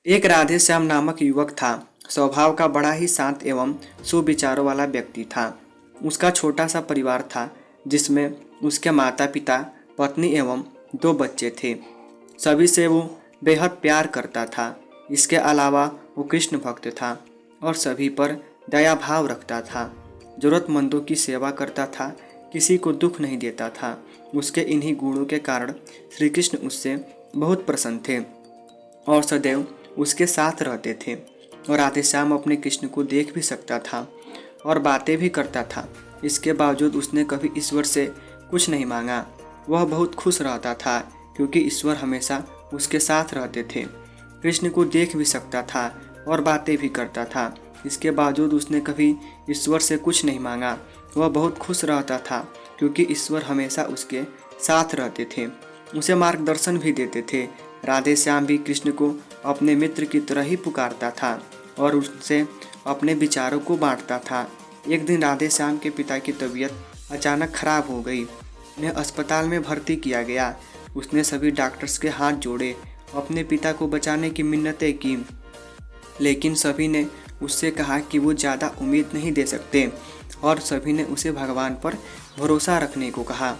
एक राधे श्याम नामक युवक था। स्वभाव का बड़ा ही शांत एवं सुविचारों वाला व्यक्ति था। उसका छोटा सा परिवार था जिसमें उसके माता पिता, पत्नी एवं 2 बच्चे थे। सभी से वो बेहद प्यार करता था। इसके अलावा वो कृष्ण भक्त था और सभी पर दया भाव रखता था। जरूरतमंदों की सेवा करता था, किसी को दुख नहीं देता था। उसके इन्हीं गुणों के कारण श्री कृष्ण उससे बहुत प्रसन्न थे और सदैव उसके साथ रहते थे। और राधे श्याम अपने कृष्ण को देख भी सकता था और बातें भी करता था। इसके बावजूद उसने कभी ईश्वर से कुछ नहीं मांगा। वह बहुत खुश रहता था क्योंकि ईश्वर हमेशा उसके साथ रहते थे। कृष्ण को देख भी सकता था और बातें भी करता था। इसके बावजूद उसने कभी ईश्वर से कुछ नहीं मांगा। वह बहुत खुश रहता था क्योंकि ईश्वर हमेशा उसके साथ रहते थे, उसे मार्गदर्शन भी देते थे। राधे श्याम भी कृष्ण को अपने मित्र की तरह ही पुकारता था और उससे अपने विचारों को बांटता था। एक दिन राधे श्याम के पिता की तबीयत अचानक खराब हो गई। उन्हें अस्पताल में भर्ती किया गया। उसने सभी डॉक्टर्स के हाथ जोड़े, अपने पिता को बचाने की मिन्नतें की, लेकिन सभी ने उससे कहा कि वो ज़्यादा उम्मीद नहीं दे सकते और सभी ने उसे भगवान पर भरोसा रखने को कहा।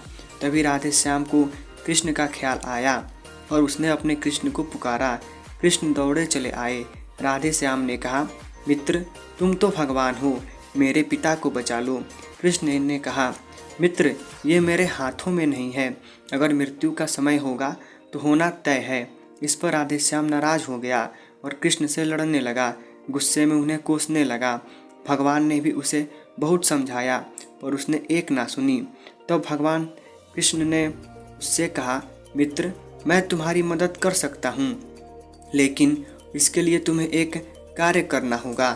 तभी राधे श्याम को कृष्ण का ख्याल आया और उसने अपने कृष्ण को पुकारा। कृष्ण दौड़े चले आए। राधे श्याम ने कहा, मित्र तुम तो भगवान हो, मेरे पिता को बचा लो। कृष्ण ने कहा, मित्र ये मेरे हाथों में नहीं है, अगर मृत्यु का समय होगा तो होना तय है। इस पर राधे श्याम नाराज हो गया और कृष्ण से लड़ने लगा। गुस्से में उन्हें कोसने लगा। भगवान ने भी उसे बहुत समझाया और उसने एक ना सुनी। तो भगवान कृष्ण ने उससे कहा, मित्र मैं तुम्हारी मदद कर सकता हूँ, लेकिन इसके लिए तुम्हें एक कार्य करना होगा।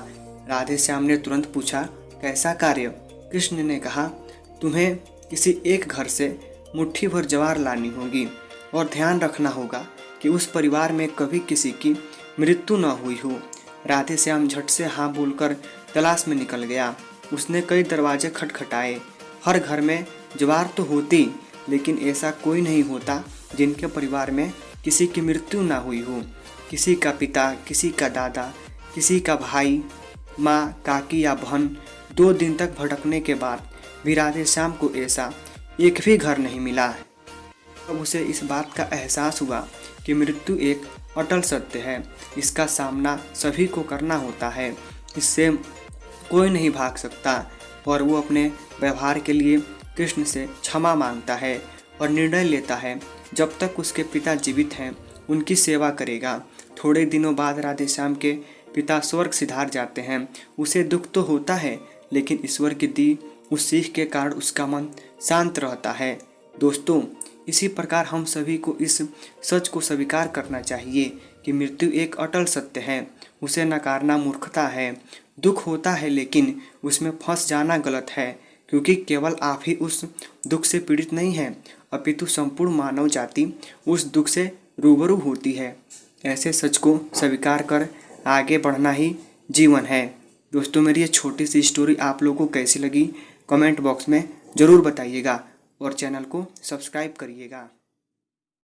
राधे श्याम ने तुरंत पूछा, कैसा कार्य? कृष्ण ने कहा, तुम्हें किसी एक घर से मुट्ठी भर ज्वार लानी होगी और ध्यान रखना होगा कि उस परिवार में कभी किसी की मृत्यु न हुई हो। राधे श्याम झट से हाँ बोलकर तलाश में निकल गया। उसने कई दरवाजे खटखटाए। हर घर में ज्वार तो होती, लेकिन ऐसा कोई नहीं होता जिनके परिवार में किसी की मृत्यु ना हुई हो। किसी का पिता, किसी का दादा, किसी का भाई, माँ, काकी या बहन 2 दिन तक भटकने के बाद भी राधे श्याम को ऐसा एक भी घर नहीं मिला। अब उसे इस बात का एहसास हुआ कि मृत्यु एक अटल सत्य है। इसका सामना सभी को करना होता है, इससे कोई नहीं भाग सकता। और वो अपने व्यवहार के लिए कृष्ण से क्षमा मांगता है और निर्णय लेता है जब तक उसके पिता जीवित हैं उनकी सेवा करेगा। थोड़े दिनों बाद राधे श्याम के पिता स्वर्ग सिधार जाते हैं। उसे दुख तो होता है, लेकिन ईश्वर की दी उस सीख के कारण उसका मन शांत रहता है। दोस्तों, इसी प्रकार हम सभी को इस सच को स्वीकार करना चाहिए कि मृत्यु एक अटल सत्य है। उसे नकारना मूर्खता है। दुख होता है, लेकिन उसमें फंस जाना गलत है, क्योंकि केवल आप ही उस दुख से पीड़ित नहीं हैं, अपितु संपूर्ण मानव जाति उस दुख से रूबरू होती है। ऐसे सच को स्वीकार कर आगे बढ़ना ही जीवन है। दोस्तों, मेरी ये छोटी सी स्टोरी आप लोगों को कैसी लगी कमेंट बॉक्स में ज़रूर बताइएगा और चैनल को सब्सक्राइब करिएगा।